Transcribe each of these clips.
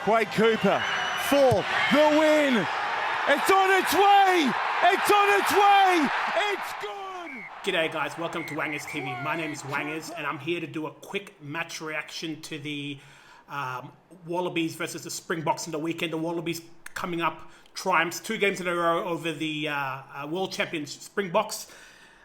Quade Cooper for the win. It's on its way. It's on its way. It's good. G'day guys, welcome to Wangers TV. My name is Wangers and I'm here to do a quick match reaction to the Wallabies versus the Springboks in the weekend. The Wallabies coming up triumphs 2 games in a row over the world champions Springboks.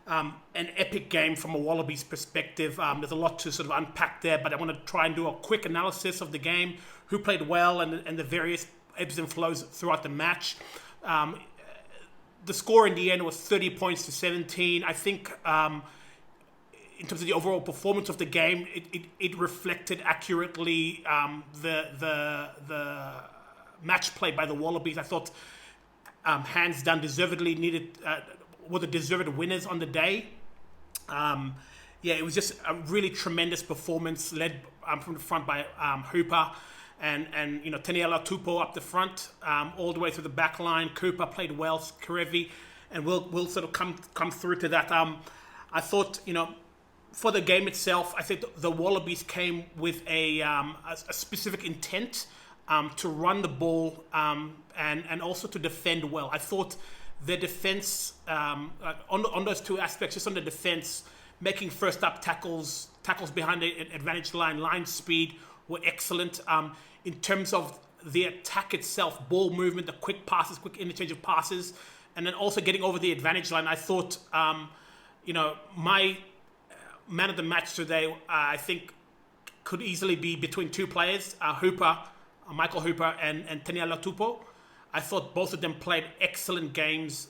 An epic game from a Wallabies perspective. There's a lot to sort of unpack there, but I want to try and do a quick analysis of the game, who played well and the various ebbs and flows throughout the match. The score in the end was 30 points to 17. I think in terms of the overall performance of the game, it reflected accurately the match play by the Wallabies. I thought hands down deservedly were the deserved winners on the day. It was just a really tremendous performance led from the front by Hooper and you know, Taniela Tupou up the front, all the way through the back line. Cooper played well, Karevi, and we'll sort of come through to that. I thought, you know, for the game itself, I think the Wallabies came with a specific intent to run the ball and also to defend well. I thought their defense, on those two aspects, just on the defense, making first up tackles behind the advantage line speed were excellent. In terms of the attack itself, ball movement, the quick passes, quick interchange of passes, and then also getting over the advantage line, I thought, you know, my man of the match today, I think, could easily be between two players, Michael Hooper and Taniela Tupou. I thought both of them played excellent games.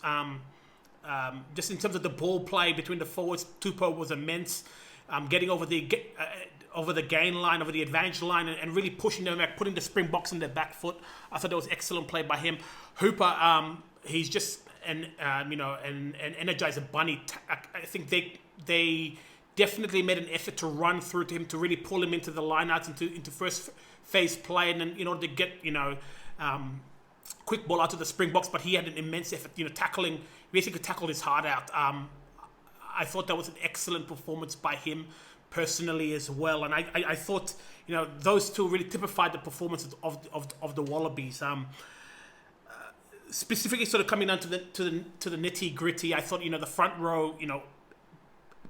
Just in terms of the ball play between the forwards, Tupou was immense. Getting over the gain line, over the advantage line, and really pushing them back, putting the Springboks in their back foot. I thought that was excellent play by him. Hooper, he's just an energizer bunny. I think they definitely made an effort to run through to him, to really pull him into the lineouts, into first phase play, and then in order to get, you know, quick ball out to the Springboks. But he had an immense effort, you know, basically tackled his heart out. I thought that was an excellent performance by him personally as well, and I thought, you know, those two really typified the performance of the Wallabies. Specifically, sort of coming down to the nitty gritty, I thought, you know, the front row, you know,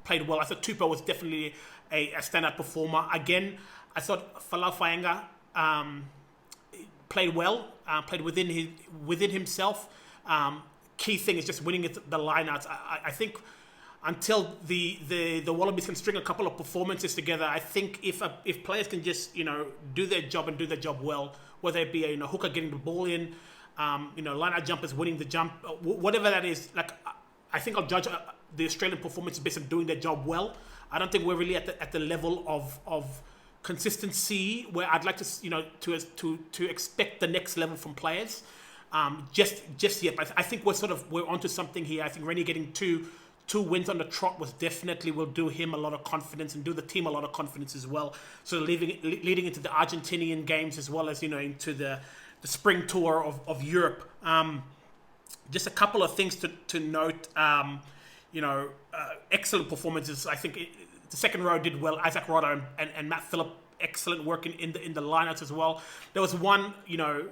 played well. I thought Tupou was definitely a standout performer. Again, I thought Falau played well, played within himself. Key thing is just winning the lineouts. I think until the Wallabies can string a couple of performances together, I think if players can just, you know, do their job and do their job well, whether it be a, you know, hooker getting the ball in, you know, lineout jumpers winning the jump, whatever that is, like, I think I'll judge the Australian performance based on doing their job well. I don't think we're really at the level of consistency where I'd like to, you know, to expect the next level from players. Just yet, but I think we're onto something here. I think Rennie getting two wins on the trot will do him a lot of confidence and do the team a lot of confidence as well. So leading into the Argentinian games, as well as, you know, into the spring tour of Europe. Just a couple of things to note. You know, excellent performances. I think the second row did well. Isaac Rodder and Matt Phillip, excellent work in the lineouts as well. There was one, you know,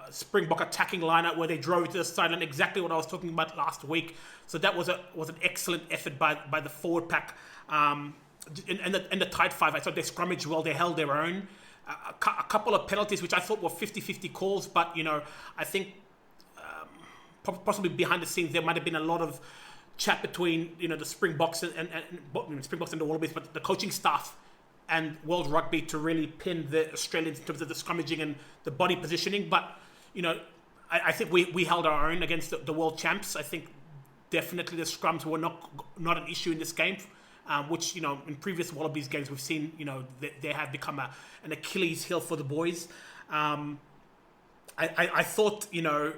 Springbok attacking lineout where they drove to the sideline, exactly what I was talking about last week. So that was an excellent effort by the forward pack. And the tight five, I thought they scrummaged well. They held their own. A couple of penalties which I thought were 50-50 calls, but, you know, I think possibly behind the scenes there might have been a lot of chat between, you know, the Springboks and Springboks and the Wallabies, but the coaching staff and World Rugby to really pin the Australians in terms of the scrummaging and the body positioning. But, you know, I think we held our own against the world champs. I think definitely the scrums were not an issue in this game, which, you know, in previous Wallabies games we've seen, you know, they have become an Achilles heel for the boys. I thought, you know,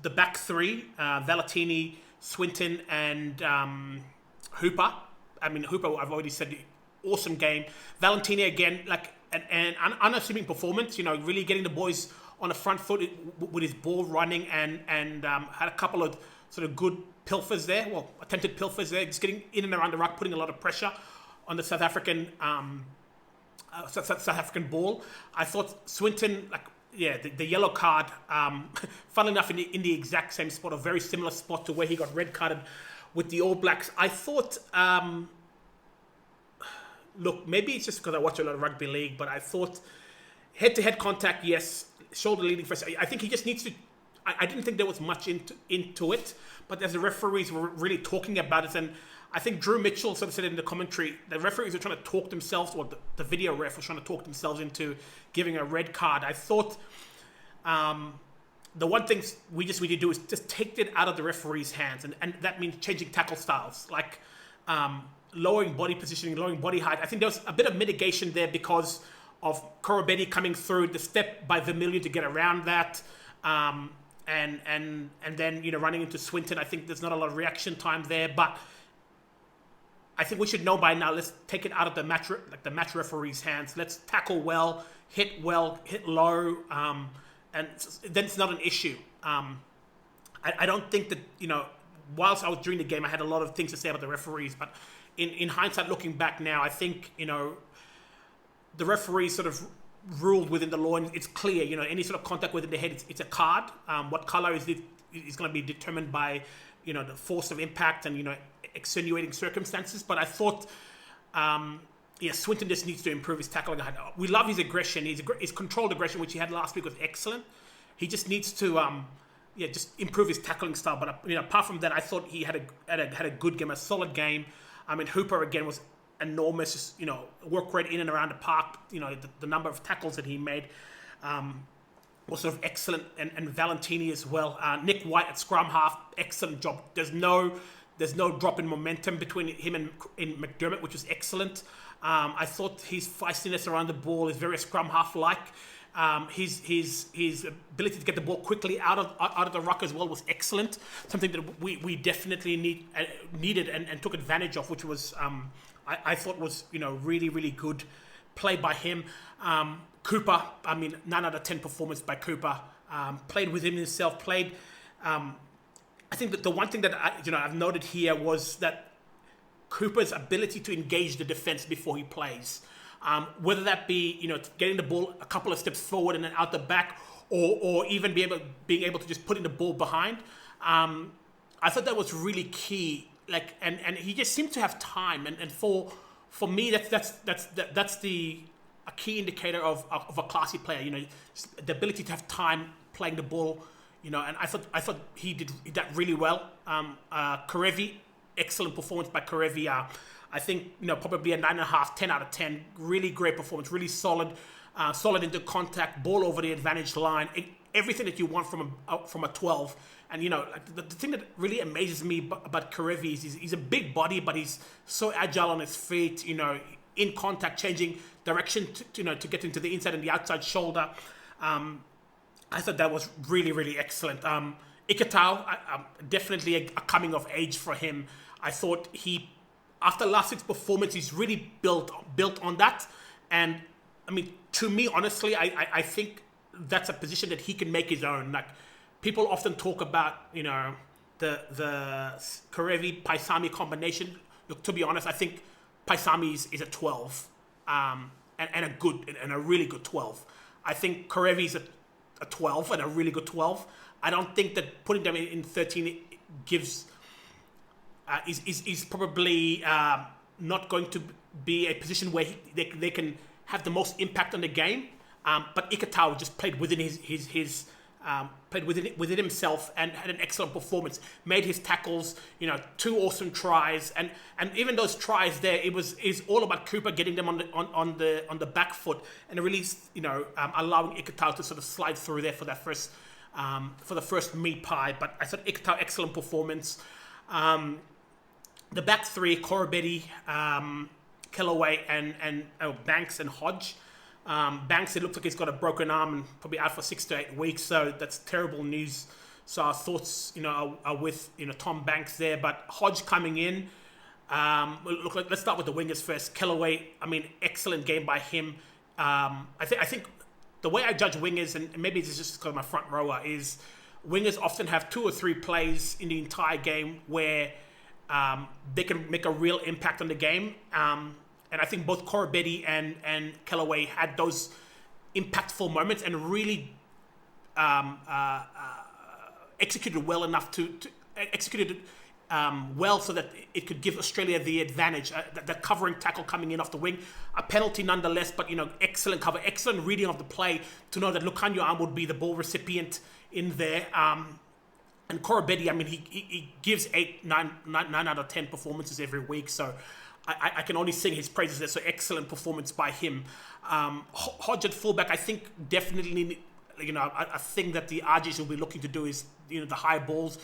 the back three, Valetini, Swinton and Hooper. I mean, Hooper, I've already said, awesome game. Valentini again, like an unassuming performance, you know, really getting the boys on the front foot with his ball running and had a couple of sort of good pilfers there, well, attempted pilfers there, just getting in and around the ruck, putting a lot of pressure on the South African ball. I thought Swinton, like, the yellow card, funnily enough, in the exact same spot, a very similar spot to where he got red carded with the All Blacks. I thought, look, maybe it's just because I watch a lot of rugby league, but I thought head-to-head contact, yes, shoulder leading first. I think he just needs to. I didn't think there was much into it, but as the referees were really talking about it, and I think Drew Mitchell sort of said in the commentary, the referees were trying to talk themselves, or the video ref was trying to talk themselves into giving a red card. I thought the one thing we need to do is just take it out of the referee's hands, and that means changing tackle styles, like lowering body positioning, lowering body height. I think there was a bit of mitigation there because of Koroibete coming through, the step by Vermillion to get around that, and then running into Swinton. I think there's not a lot of reaction time there, but I think we should know by now. Let's take it out of the match referee's hands. Let's tackle well, hit low, and then it's not an issue. I don't think that whilst I was during the game, I had a lot of things to say about the referees, but in hindsight, looking back now, I think the referees sort of ruled within the law, and it's clear. Any sort of contact within the head, it's a card. What color is going to be determined by the force of impact and extenuating circumstances. But I thought, Swinton just needs to improve his tackling. We love his aggression. His controlled aggression, which he had last week, was excellent. He just needs to, just improve his tackling style. But apart from that, I thought he had a good game, a solid game. I mean, Hooper again was enormous. Just, work rate in and around the park. The number of tackles that he made was sort of excellent, and Valentini as well. Nick White at scrum half, excellent job. There's no drop in momentum between him and McDermott, which was excellent. I thought his feistiness around the ball is very scrum half-like. His ability to get the ball quickly out of the ruck as well was excellent. Something that we definitely needed and took advantage of, which was I thought was really, really good play by him. Cooper, 9 out of 10 performance by Cooper. Played within himself. Played. I think that the one thing that I've noted here was that Cooper's ability to engage the defense before he plays, whether that be getting the ball a couple of steps forward and then out the back, or even being able to just put in the ball behind. I thought that was really key. And he just seemed to have time, and for me that's a key indicator of a classy player. The ability to have time playing the ball. And I thought he did that really well. Karevi, excellent performance by Karevi. I think probably a 9.5, 10 out of 10. Really great performance, really solid, solid into contact, ball over the advantage line. Everything that you want from a 12. And the thing that really amazes me about Karevi is he's a big body, but he's so agile on his feet. In contact, changing direction to get into the inside and the outside shoulder. I thought that was really, really excellent. Ikitau, definitely a coming of age for him. I thought after last week's performance, he's really built on that. And to me, honestly, I think that's a position that he can make his own. Like, people often talk about, the Karevi Paisami combination. Look, to be honest, I think Paisami is a 12, and a really good 12. I think Karevi is a 12 and a really good 12. I don't think that putting them in 13 gives is probably not going to be a position where they can have the most impact on the game. But Ikitau just played within his played within himself and had an excellent performance. Made his tackles, 2 awesome tries, and even those tries there, is all about Cooper getting them on the back foot and really allowing Ikitau to sort of slide through there for that first for the first meat pie. But I thought Ikitau, excellent performance. The back three, Koroibete, Kellaway, and Banks and Hodge. Banks, it looks like he's got a broken arm and probably out for 6 to 8 weeks, so that's terrible news. So our thoughts, are with Tom Banks there. But Hodge coming in, let's start with the wingers first. Kellaway, excellent game by him. I think the way I judge wingers, and maybe it's just because I'm a front rower, is wingers often have 2 or 3 plays in the entire game where they can make a real impact on the game. And I think both Koroibete and Kellaway had those impactful moments and really executed well enough to executed well so that it could give Australia the advantage. That covering tackle coming in off the wing, a penalty nonetheless, but excellent cover, excellent reading of the play to know that Lukhanyo would be the ball recipient in there. And Koroibete, I mean, he gives 9 out of 10 performances every week, so I can only sing his praises there. So excellent performance by him. Hodge at fullback, I think definitely, I think that the RGs will be looking to do is, the high balls.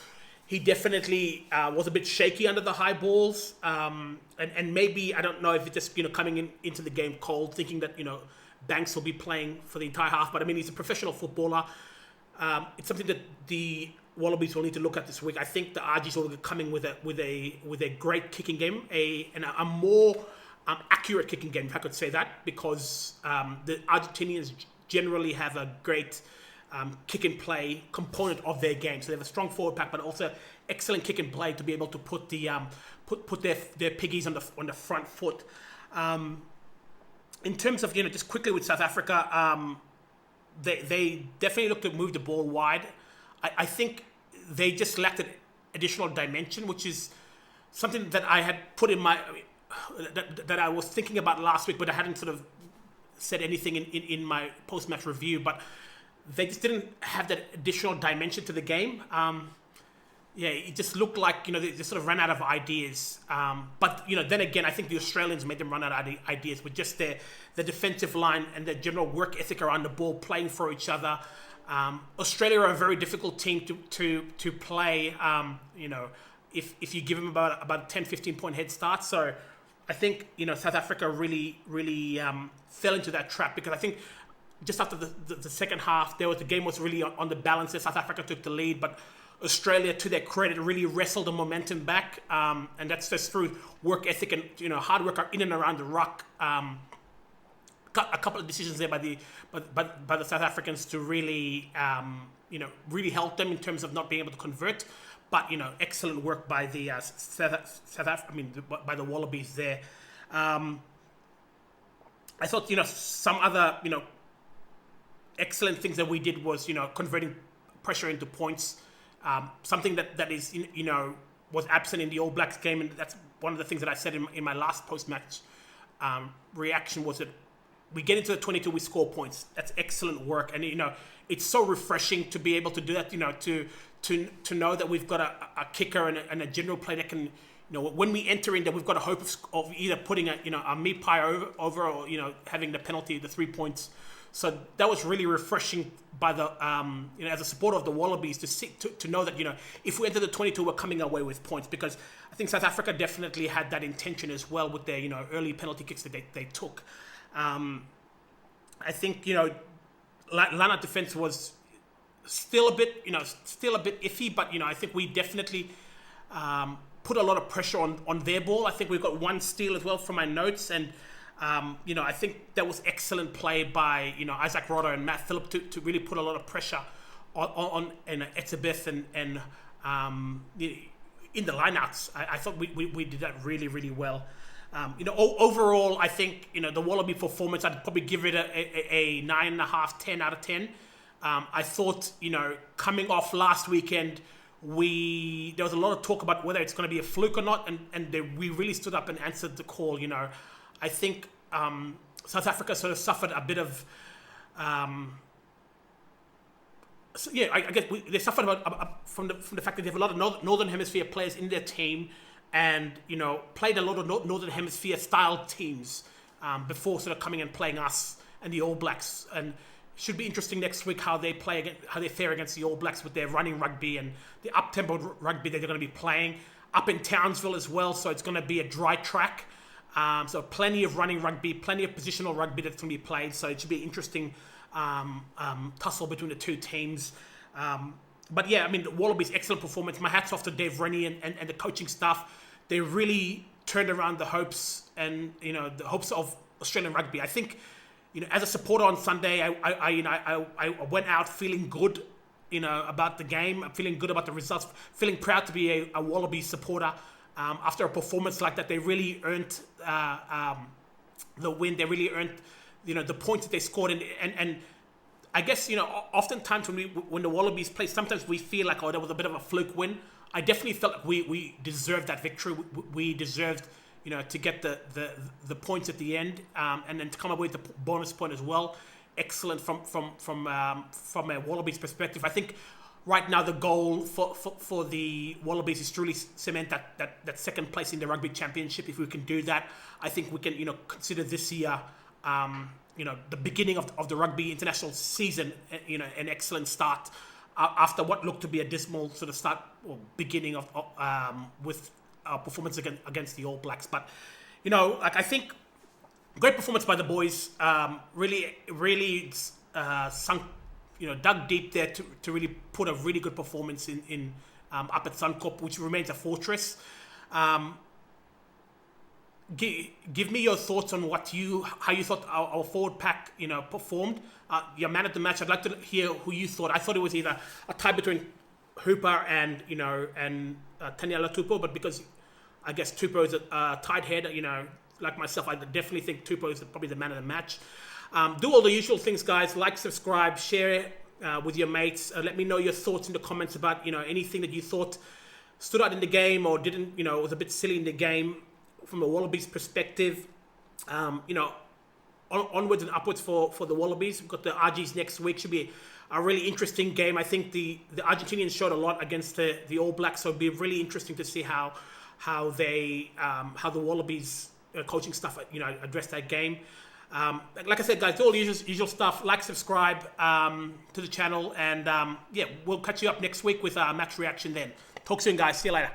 He definitely was a bit shaky under the high balls, and maybe, I don't know if it's just coming into the game cold, thinking that Banks will be playing for the entire half. But I mean, he's a professional footballer. It's something that the Wallabies will need to look at this week. I think the RGs will be coming with a great kicking game, and a more accurate kicking game, if I could say that, because the Argentinians generally have a great kick and play component of their game. So they have a strong forward pack, but also excellent kick and play to be able to put the put their piggies on the front foot. In terms of just quickly with South Africa, they definitely look to move the ball wide. I think they just lacked an additional dimension, which is something that I had put in my that I was thinking about last week, but I hadn't sort of said anything in my post-match review. But they just didn't have that additional dimension to the game. It just looked like they just sort of ran out of ideas. But then again, I think the Australians made them run out of ideas with just the defensive line and their general work ethic around the ball, playing for each other. Australia are a very difficult team to play. If you give them about a 10-15 point head start. So I think South Africa really fell into that trap, because I think just after the second half, the game was really on the balance. South Africa took the lead, but Australia, to their credit, really wrestled the momentum back, and that's just through work ethic and hard work in and around the ruck. A couple of decisions there by the South Africans to really really help them in terms of not being able to convert, but excellent work by the by the Wallabies there. I thought some other excellent things that we did was converting pressure into points. Something that is was absent in the All Blacks game, and that's one of the things that I said in my last post-match reaction, was that we get into the 22, we score points. That's excellent work, and it's so refreshing to be able to do that. To know that we've got a kicker and a general play that can, when we enter in, that we've got a hope of either putting a meat pie over or having the penalty, the 3 points. So that was really refreshing by the as a supporter of the Wallabies to know that if we enter the 22, we're coming away with points, because I think South Africa definitely had that intention as well with their early penalty kicks that they took. I think line-out defense was still a bit iffy, but I think we definitely put a lot of pressure on their ball. I think we've got one steal as well from my notes, and I think that was excellent play by Isaac Rodder and Matt Phillip to really put a lot of pressure on Etzebeth and in the lineouts. I thought we did that really, really well. Overall, I think the Wallaby performance, I'd probably give it a 9.5, 10 out of 10. I thought coming off last weekend, there was a lot of talk about whether it's going to be a fluke or not, and we really stood up and answered the call. I think South Africa sort of suffered a bit of I guess they suffered from the fact that they have a lot of Northern Hemisphere players in their team, and played a lot of Northern Hemisphere style teams before sort of coming and playing us and the All Blacks. And should be interesting next week how they fare against the All Blacks with their running rugby and the up-tempo rugby that they're going to be playing up in Townsville as well. So it's going to be a dry track. So plenty of running rugby, plenty of positional rugby that's going to be played. So it should be an interesting tussle between the two teams. But yeah, I mean, the Wallabies, excellent performance. My hat's off to Dave Rennie and the coaching staff. They really turned around the hopes and the hopes of Australian rugby. I think as a supporter on Sunday, I went out feeling good, about the game. I'm feeling good about the results. Feeling proud to be a Wallaby supporter. After a performance like that, they really earned the win. They really earned, the points that they scored. And I guess, oftentimes when the Wallabies play, sometimes we feel like, that was a bit of a fluke win. I definitely felt like we deserved that victory. We deserved, to get the points at the end, and then to come up with the bonus point as well. Excellent from a Wallabies perspective. I think right now the goal for the Wallabies is truly cement that second place in the Rugby Championship. If we can do that, I think we can consider this year the beginning of the rugby international season, an excellent start after what looked to be a dismal sort of start or beginning of with our performance against the All Blacks. But I think great performance by the boys. Really sunk, dug deep there to really put a really good performance in up at Suncorp, which remains a fortress. Give me your thoughts on how you thought our forward pack performed. Your man of the match, I'd like to hear who you thought. I thought it was either a tie between Hooper and Taniela Tupou, but because I guess Tupou is a tight head, like myself, I definitely think Tupou is probably the man of the match. Do all the usual things, guys. Like, subscribe, share with your mates. Let me know your thoughts in the comments about anything that you thought stood out in the game or didn't, was a bit silly in the game from a Wallabies perspective. Onwards and upwards for the Wallabies. We've got the RGs next week. Should be a really interesting game. I think the Argentinians showed a lot against the All Blacks, so it'll be really interesting to see how the Wallabies coaching staff address that game. Like I said, guys, do all the usual stuff. Like, subscribe to the channel, and we'll catch you up next week with match reaction then. Talk soon, guys. See you later.